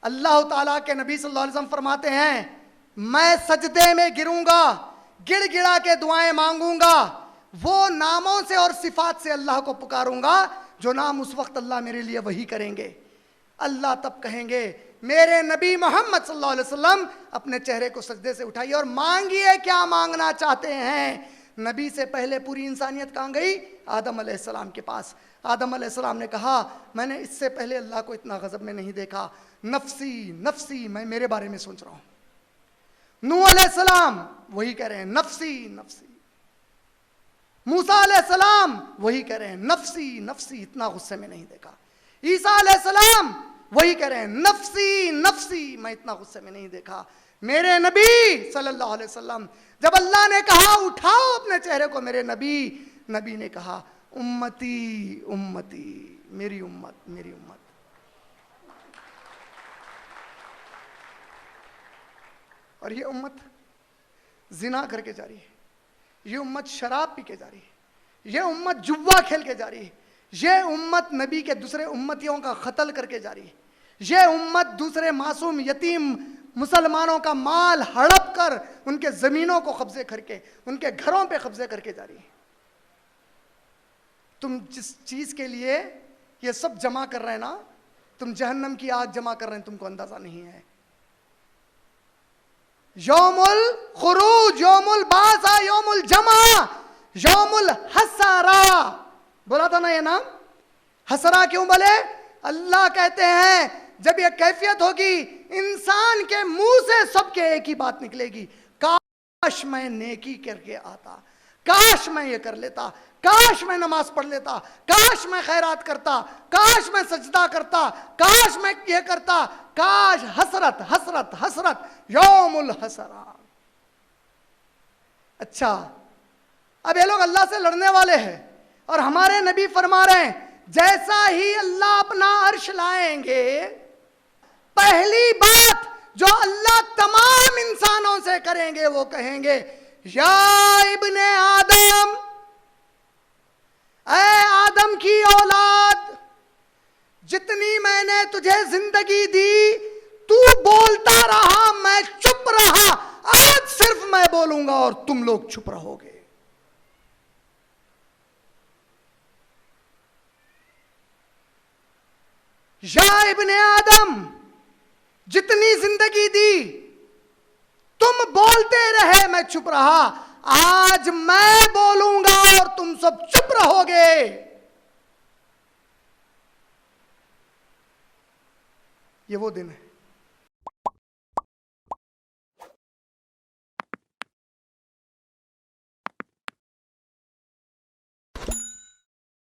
اللہ تعالیٰ کے نبی صلی اللہ علیہ وسلم فرماتے ہیں میں سجدے میں گروں گا, گڑ گڑا کے دعائیں مانگوں گا, وہ ناموں سے اور صفات سے اللہ کو پکاروں گا جو نام اس وقت اللہ میرے لیے وہی کریں گے. اللہ تب کہیں گے میرے نبی محمد صلی اللہ علیہ وسلم اپنے چہرے کو سجدے سے اٹھائیے اور مانگیے کیا مانگنا چاہتے ہیں. نبی سے پہلے پوری انسانیت کہاں گئی؟ آدم علیہ السلام کے پاس. آدم علیہ السلام نے کہا میں نے اس سے پہلے اللہ کو اتنا غضب میں نہیں دیکھا, نفسی نفسی, میں میرے بارے میں سوچ رہا ہوں. نوح علیہ السلام وہی کہہ رہے ہیں نفسی نفسی. موسیٰ علیہ السلام وہی کہہ رہے ہیں نفسی نفسی, اتنا غصے میں نہیں دیکھا. عیسیٰ علیہ السلام وہی کہہ رہے ہیں نفسی نفسی, میں اتنا غصے میں نہیں دیکھا. میرے نبی صلی اللہ علیہ وسلم جب اللہ نے کہا اٹھاؤ اپنے چہرے کو میرے نبی نے کہا امتی امتی, میری امت میری امت. اور یہ امت زنا کر کے جا رہی ہے, یہ امت شراب پی کے جا رہی ہے, یہ امت جوا کھیل کے جا رہی ہے, یہ امت نبی کے دوسرے امتیوں کا قتل کر کے جا رہی ہے, یہ امت دوسرے معصوم یتیم مسلمانوں کا مال ہڑپ کر ان کے زمینوں کو قبضے کر کے ان کے گھروں پہ قبضے کر کے جا رہی ہے. تم جس چیز کے لیے یہ سب جمع کر رہے ہیں نا, تم جہنم کی آگ جمع کر رہے ہیں, تم کو اندازہ نہیں ہے. یوم الخروج, یوم البعث, یوم الجمع, یوم الحسرہ, بولا تھا نا یہ نام حسرہ کیوں بولے؟ اللہ کہتے ہیں جب یہ کیفیت ہوگی انسان کے منہ سے سب کے ایک ہی بات نکلے گی, کاش میں نیکی کر کے آتا, کاش میں یہ کر لیتا, کاش میں نماز پڑھ لیتا, کاش میں خیرات کرتا, کاش میں سجدہ کرتا, کاش میں یہ کرتا, کاش. حسرت حسرت حسرت, یوم الحسرہ. اچھا اب یہ لوگ اللہ سے لڑنے والے ہیں اور ہمارے نبی فرما رہے ہیں جیسا ہی اللہ اپنا عرش لائیں گے پہلی بات جو اللہ تمام انسانوں سے کریں گے وہ کہیں گے یا ابن آدم, اے آدم کی اولاد, جتنی میں نے تجھے زندگی دی تو بولتا رہا میں چپ رہا, آج صرف میں بولوں گا اور تم لوگ چپ رہو گے. یا ابن آدم, جتنی زندگی دی تم بولتے رہے میں چپ رہا, آج میں بولوں گا اور تم سب چپ رہو گے. یہ وہ دن ہے